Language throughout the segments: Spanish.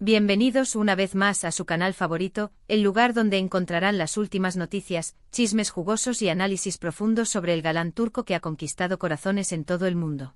Bienvenidos una vez más a su canal favorito, el lugar donde encontrarán las últimas noticias, chismes jugosos y análisis profundos sobre el galán turco que ha conquistado corazones en todo el mundo.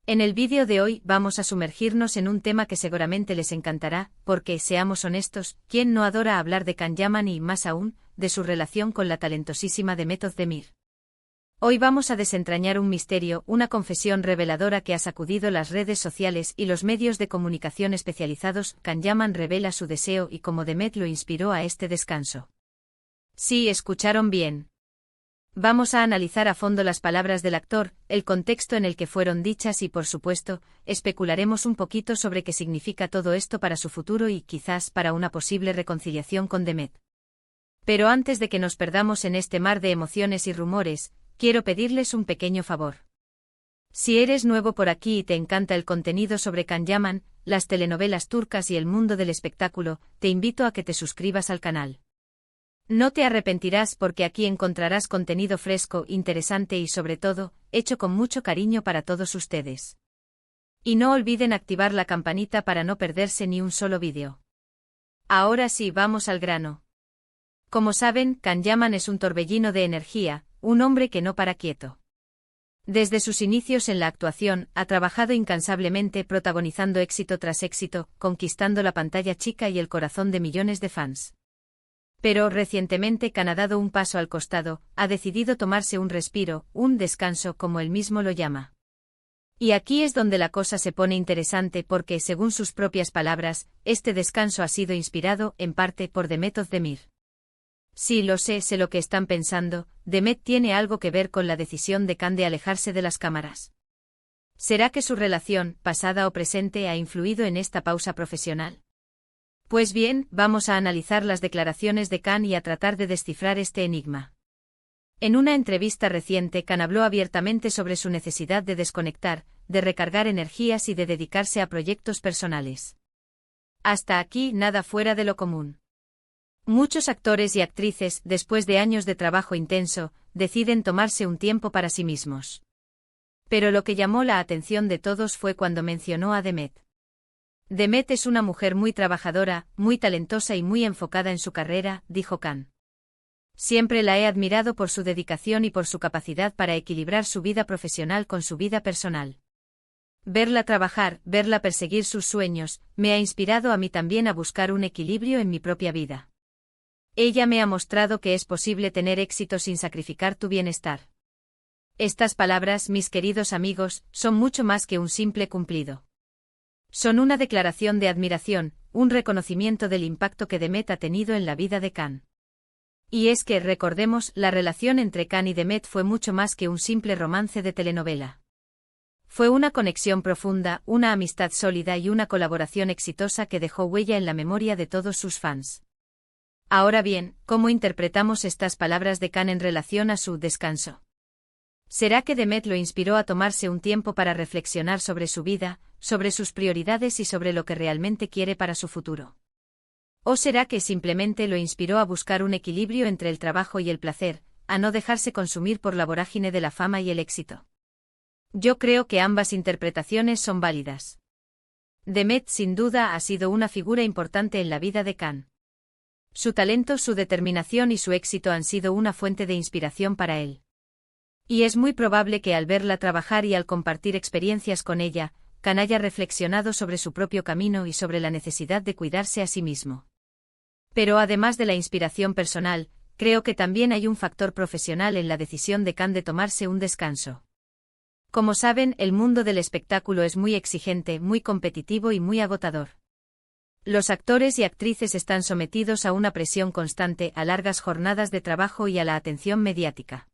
En el vídeo de hoy vamos a sumergirnos en un tema que seguramente les encantará, porque, seamos honestos, ¿quién no adora hablar de Can Yaman y, más aún, de su relación con la talentosísima Demet Özdemir? Hoy vamos a desentrañar un misterio, una confesión reveladora que ha sacudido las redes sociales y los medios de comunicación especializados. Can Yaman revela su deseo y cómo Demet lo inspiró a este descanso. Sí, escucharon bien. Vamos a analizar a fondo las palabras del actor, el contexto en el que fueron dichas y, por supuesto, especularemos un poquito sobre qué significa todo esto para su futuro y, quizás, para una posible reconciliación con Demet. Pero antes de que nos perdamos en este mar de emociones y rumores, quiero pedirles un pequeño favor. Si eres nuevo por aquí y te encanta el contenido sobre Can Yaman, las telenovelas turcas y el mundo del espectáculo, te invito a que te suscribas al canal. No te arrepentirás porque aquí encontrarás contenido fresco, interesante y sobre todo, hecho con mucho cariño para todos ustedes. Y no olviden activar la campanita para no perderse ni un solo vídeo. Ahora sí, vamos al grano. Como saben, Can Yaman es un torbellino de energía, un hombre que no para quieto. Desde sus inicios en la actuación, ha trabajado incansablemente protagonizando éxito tras éxito, conquistando la pantalla chica y el corazón de millones de fans. Pero recientemente Can ha dado un paso al costado, ha decidido tomarse un respiro, un descanso como él mismo lo llama. Y aquí es donde la cosa se pone interesante porque, según sus propias palabras, este descanso ha sido inspirado, en parte, por Demet Özdemir. Sí, lo sé lo que están pensando, Demet tiene algo que ver con la decisión de Can de alejarse de las cámaras. ¿Será que su relación, pasada o presente, ha influido en esta pausa profesional? Pues bien, vamos a analizar las declaraciones de Can y a tratar de descifrar este enigma. En una entrevista reciente, Can habló abiertamente sobre su necesidad de desconectar, de recargar energías y de dedicarse a proyectos personales. Hasta aquí, nada fuera de lo común. Muchos actores y actrices, después de años de trabajo intenso, deciden tomarse un tiempo para sí mismos. Pero lo que llamó la atención de todos fue cuando mencionó a Demet. Demet es una mujer muy trabajadora, muy talentosa y muy enfocada en su carrera, dijo Can. Siempre la he admirado por su dedicación y por su capacidad para equilibrar su vida profesional con su vida personal. Verla trabajar, verla perseguir sus sueños, me ha inspirado a mí también a buscar un equilibrio en mi propia vida. Ella me ha mostrado que es posible tener éxito sin sacrificar tu bienestar. Estas palabras, mis queridos amigos, son mucho más que un simple cumplido. Son una declaración de admiración, un reconocimiento del impacto que Demet ha tenido en la vida de Can. Y es que, recordemos, la relación entre Can y Demet fue mucho más que un simple romance de telenovela. Fue una conexión profunda, una amistad sólida y una colaboración exitosa que dejó huella en la memoria de todos sus fans. Ahora bien, ¿cómo interpretamos estas palabras de Can en relación a su descanso? ¿Será que Demet lo inspiró a tomarse un tiempo para reflexionar sobre su vida, sobre sus prioridades y sobre lo que realmente quiere para su futuro? ¿O será que simplemente lo inspiró a buscar un equilibrio entre el trabajo y el placer, a no dejarse consumir por la vorágine de la fama y el éxito? Yo creo que ambas interpretaciones son válidas. Demet sin duda ha sido una figura importante en la vida de Can. Su talento, su determinación y su éxito han sido una fuente de inspiración para él. Y es muy probable que al verla trabajar y al compartir experiencias con ella, Can haya reflexionado sobre su propio camino y sobre la necesidad de cuidarse a sí mismo. Pero además de la inspiración personal, creo que también hay un factor profesional en la decisión de Can de tomarse un descanso. Como saben, el mundo del espectáculo es muy exigente, muy competitivo y muy agotador. Los actores y actrices están sometidos a una presión constante, a largas jornadas de trabajo y a la atención mediática.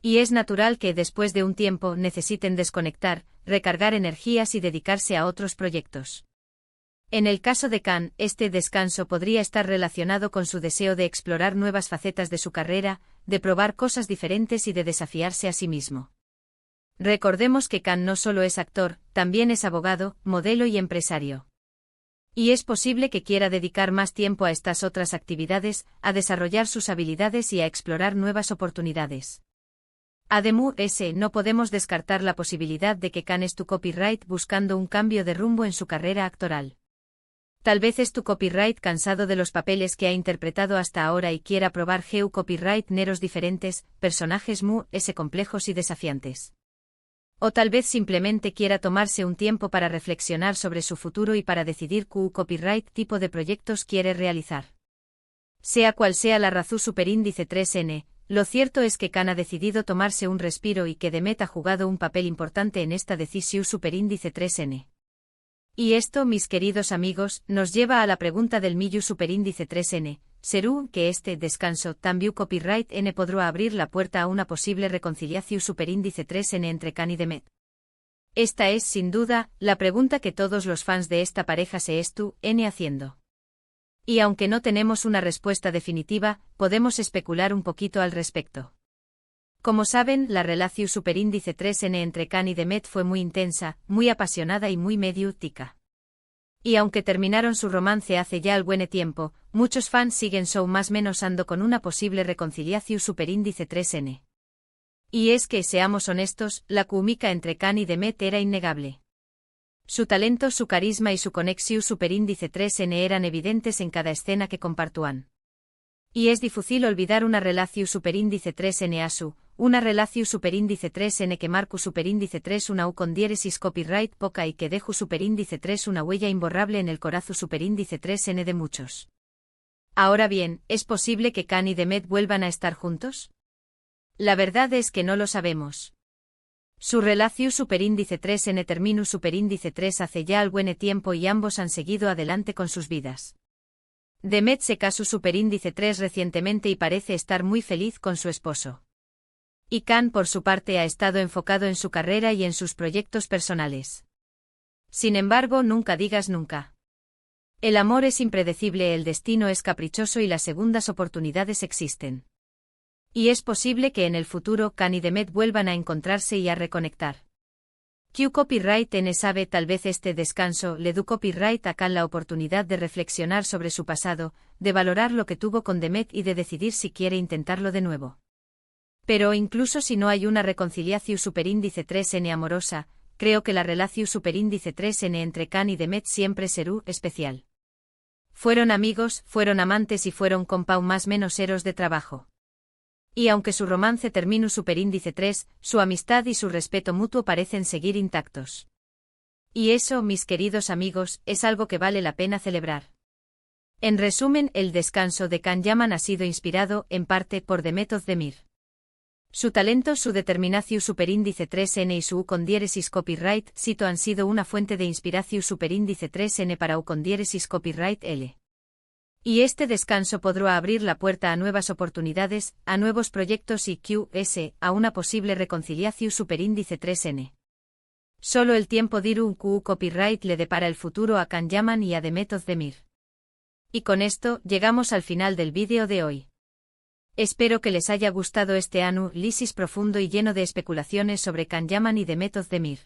Y es natural que, después de un tiempo, necesiten desconectar, recargar energías y dedicarse a otros proyectos. En el caso de Can, este descanso podría estar relacionado con su deseo de explorar nuevas facetas de su carrera, de probar cosas diferentes y de desafiarse a sí mismo. Recordemos que Can no solo es actor, también es abogado, modelo y empresario. Y es posible que quiera dedicar más tiempo a estas otras actividades, a desarrollar sus habilidades y a explorar nuevas oportunidades. Además, no podemos descartar la posibilidad de que Can es tu copyright buscando un cambio de rumbo en su carrera actoral. Tal vez es tu copyright cansado de los papeles que ha interpretado hasta ahora y quiera probar Geu copyright neros diferentes, personajes complejos y desafiantes. O tal vez simplemente quiera tomarse un tiempo para reflexionar sobre su futuro y para decidir qué copyright tipo de proyectos quiere realizar. Sea cual sea la razón superíndice 3n, lo cierto es que Khan ha decidido tomarse un respiro y que Demet ha jugado un papel importante en esta decisión superíndice 3n. Y esto, mis queridos amigos, nos lleva a la pregunta del millu superíndice 3n, ¿serú que este descanso también copyright n podrá abrir la puerta a una posible reconciliación superíndice 3n entre Khan y Demet? Esta es, sin duda, la pregunta que todos los fans de esta pareja se están haciendo. Y aunque no tenemos una respuesta definitiva, podemos especular un poquito al respecto. Como saben, la relación superíndice 3n entre Khan y Demet fue muy intensa, muy apasionada y muy mediática. Y aunque terminaron su romance hace ya algún tiempo, muchos fans siguen más menos ando con una posible reconciliación superíndice 3n. Y es que, seamos honestos, la química entre Khan y Demet era innegable. Su talento, su carisma y su conexión superíndice 3n eran evidentes en cada escena que compartúan. Y es difícil olvidar una relación superíndice 3n una relación superíndice 3n que marca superíndice 3 una u con diéresis copyright poca y que deja superíndice 3 una huella imborrable en el corazón superíndice 3n de muchos. Ahora bien, ¿es posible que Khan y Demet vuelvan a estar juntos? La verdad es que no lo sabemos. Su relación superíndice 3n terminó superíndice 3 hace ya algún tiempo y ambos han seguido adelante con sus vidas. Demet se casó superíndice 3 recientemente y parece estar muy feliz con su esposo. Y Khan por su parte ha estado enfocado en su carrera y en sus proyectos personales. Sin embargo, nunca digas nunca. El amor es impredecible, el destino es caprichoso y las segundas oportunidades existen. Y es posible que en el futuro Khan y Demet vuelvan a encontrarse y a reconectar. Q copyright n sabe, tal vez este descanso le du copyright a Khan la oportunidad de reflexionar sobre su pasado, de valorar lo que tuvo con Demet y de decidir si quiere intentarlo de nuevo. Pero incluso si no hay una reconciliación superíndice 3n amorosa, creo que la relación superíndice 3n entre Khan y Demet siempre será especial. Fueron amigos, fueron amantes y fueron compa más menos eros de trabajo. Y aunque su romance terminó superíndice 3, su amistad y su respeto mutuo parecen seguir intactos. Y eso, mis queridos amigos, es algo que vale la pena celebrar. En resumen, el descanso de Khan Yaman ha sido inspirado, en parte, por Demet Özdemir. Su talento, su determinación superíndice 3n y su u con diéresis copyright cito han sido una fuente de inspiración superíndice 3n para u con diéresis copyright L. Y este descanso podrá abrir la puerta a nuevas oportunidades, a nuevos proyectos y a una posible reconciliación superíndice 3n. Solo el tiempo dirá un copyright le depara el futuro a Khan Yaman y a Demet Özdemir. Y con esto, llegamos al final del vídeo de hoy. Espero que les haya gustado este análisis profundo y lleno de especulaciones sobre Khan Yaman y Demet Özdemir.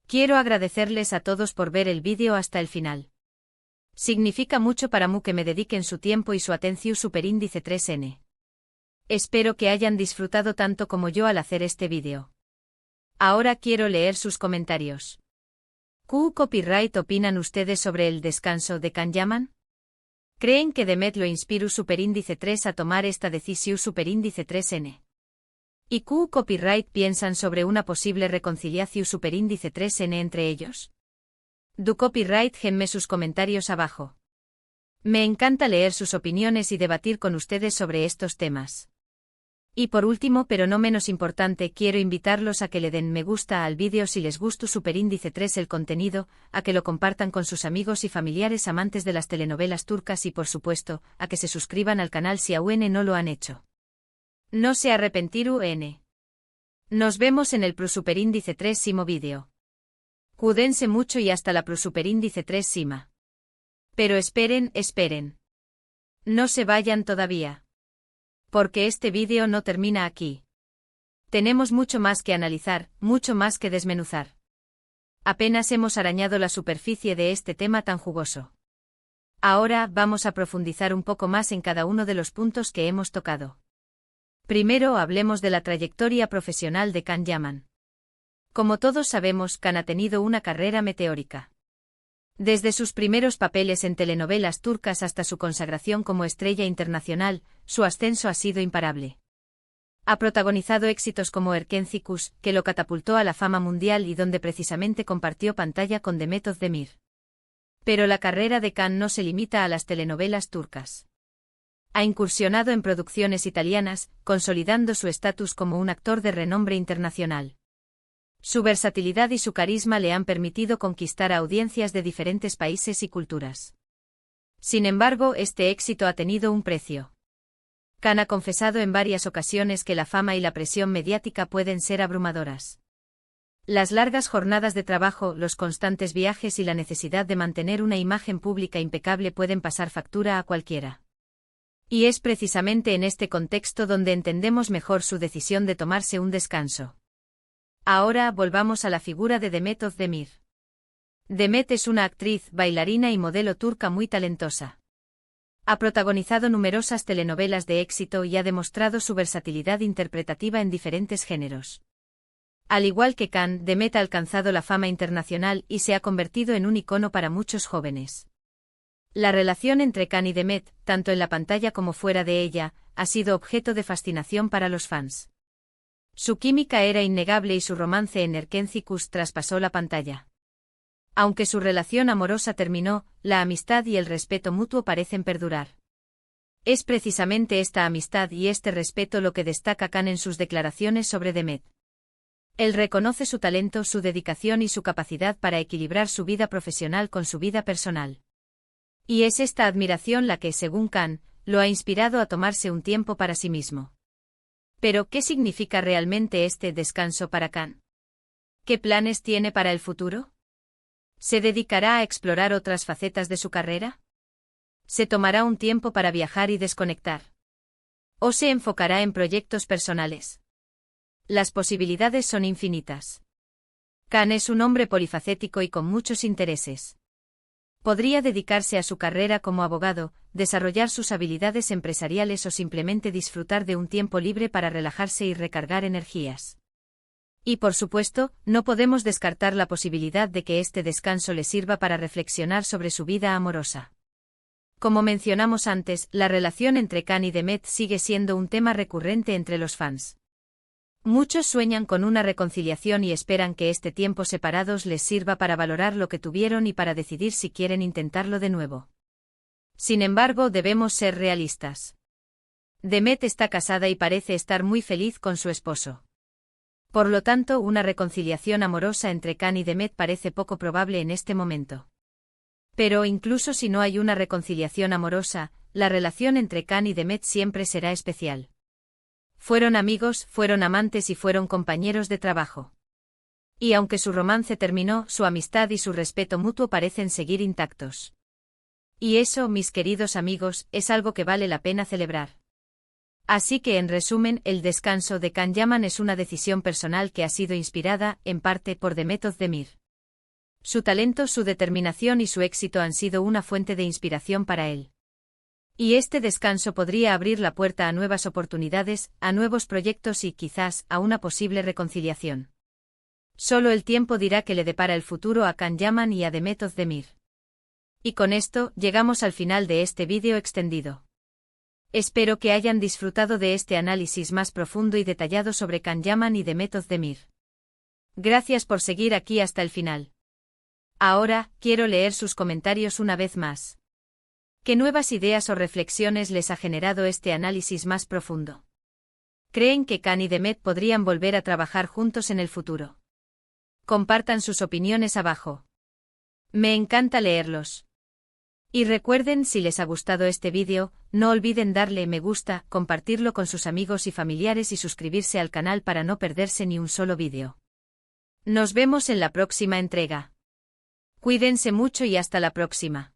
Quiero agradecerles a todos por ver el vídeo hasta el final. Significa mucho para mí que me dediquen su tiempo y su atención superíndice 3n. Espero que hayan disfrutado tanto como yo al hacer este vídeo. Ahora quiero leer sus comentarios. ¿Qué copyright opinan ustedes sobre el descanso de Khan Yaman? ¿Creen que Demet lo inspiró superíndice 3 a tomar esta decisión superíndice 3n? ¿Y qué copyright piensan sobre una posible reconciliación superíndice 3n entre ellos? Du copyright genme sus comentarios abajo. Me encanta leer sus opiniones y debatir con ustedes sobre estos temas. Y por último, pero no menos importante, quiero invitarlos a que le den me gusta al vídeo si les gustó superíndice 3 el contenido, a que lo compartan con sus amigos y familiares amantes de las telenovelas turcas y por supuesto, a que se suscriban al canal si aún no lo han hecho. No se arrepentirú n. Nos vemos en el superíndice 3 vídeo. Cuídense mucho y hasta la superíndice 3 sima. Pero esperen. No se vayan todavía. Porque este vídeo no termina aquí. Tenemos mucho más que analizar, mucho más que desmenuzar. Apenas hemos arañado la superficie de este tema tan jugoso. Ahora vamos a profundizar un poco más en cada uno de los puntos que hemos tocado. Primero hablemos de la trayectoria profesional de Khan Yaman. Como todos sabemos, Khan ha tenido una carrera meteórica. Desde sus primeros papeles en telenovelas turcas hasta su consagración como estrella internacional, su ascenso ha sido imparable. Ha protagonizado éxitos como Erkencikus, que lo catapultó a la fama mundial y donde precisamente compartió pantalla con Demet Özdemir. Pero la carrera de Can no se limita a las telenovelas turcas. Ha incursionado en producciones italianas, consolidando su estatus como un actor de renombre internacional. Su versatilidad y su carisma le han permitido conquistar a audiencias de diferentes países y culturas. Sin embargo, este éxito ha tenido un precio. Can ha confesado en varias ocasiones que la fama y la presión mediática pueden ser abrumadoras. Las largas jornadas de trabajo, los constantes viajes y la necesidad de mantener una imagen pública impecable pueden pasar factura a cualquiera. Y es precisamente en este contexto donde entendemos mejor su decisión de tomarse un descanso. Ahora volvamos a la figura de Demet Özdemir. Demet es una actriz, bailarina y modelo turca muy talentosa. Ha protagonizado numerosas telenovelas de éxito y ha demostrado su versatilidad interpretativa en diferentes géneros. Al igual que Can, Demet ha alcanzado la fama internacional y se ha convertido en un icono para muchos jóvenes. La relación entre Can y Demet, tanto en la pantalla como fuera de ella, ha sido objeto de fascinación para los fans. Su química era innegable y su romance en Erkencikus traspasó la pantalla. Aunque su relación amorosa terminó, la amistad y el respeto mutuo parecen perdurar. Es precisamente esta amistad y este respeto lo que destaca Can en sus declaraciones sobre Demet. Él reconoce su talento, su dedicación y su capacidad para equilibrar su vida profesional con su vida personal. Y es esta admiración la que, según Can, lo ha inspirado a tomarse un tiempo para sí mismo. Pero, ¿qué significa realmente este descanso para Can? ¿Qué planes tiene para el futuro? ¿Se dedicará a explorar otras facetas de su carrera? ¿Se tomará un tiempo para viajar y desconectar? ¿O se enfocará en proyectos personales? Las posibilidades son infinitas. Can es un hombre polifacético y con muchos intereses. Podría dedicarse a su carrera como abogado, desarrollar sus habilidades empresariales o simplemente disfrutar de un tiempo libre para relajarse y recargar energías. Y por supuesto, no podemos descartar la posibilidad de que este descanso le sirva para reflexionar sobre su vida amorosa. Como mencionamos antes, la relación entre Can y Demet sigue siendo un tema recurrente entre los fans. Muchos sueñan con una reconciliación y esperan que este tiempo separados les sirva para valorar lo que tuvieron y para decidir si quieren intentarlo de nuevo. Sin embargo, debemos ser realistas. Demet está casada y parece estar muy feliz con su esposo. Por lo tanto, una reconciliación amorosa entre Can y Demet parece poco probable en este momento. Pero incluso si no hay una reconciliación amorosa, la relación entre Can y Demet siempre será especial. Fueron amigos, fueron amantes y fueron compañeros de trabajo. Y aunque su romance terminó, su amistad y su respeto mutuo parecen seguir intactos. Y eso, mis queridos amigos, es algo que vale la pena celebrar. Así que, en resumen, el descanso de Can Yaman es una decisión personal que ha sido inspirada, en parte, por Demet Özdemir. Su talento, su determinación y su éxito han sido una fuente de inspiración para él. Y este descanso podría abrir la puerta a nuevas oportunidades, a nuevos proyectos y, quizás, a una posible reconciliación. Solo el tiempo dirá qué le depara el futuro a Can Yaman y a Demet Özdemir. Y con esto, llegamos al final de este vídeo extendido. Espero que hayan disfrutado de este análisis más profundo y detallado sobre Can Yaman y Demet Özdemir. Gracias por seguir aquí hasta el final. Ahora, quiero leer sus comentarios una vez más. ¿Qué nuevas ideas o reflexiones les ha generado este análisis más profundo? ¿Creen que Can y Demet podrían volver a trabajar juntos en el futuro? Compartan sus opiniones abajo. Me encanta leerlos. Y recuerden, si les ha gustado este vídeo, no olviden darle me gusta, compartirlo con sus amigos y familiares y suscribirse al canal para no perderse ni un solo vídeo. Nos vemos en la próxima entrega. Cuídense mucho y hasta la próxima.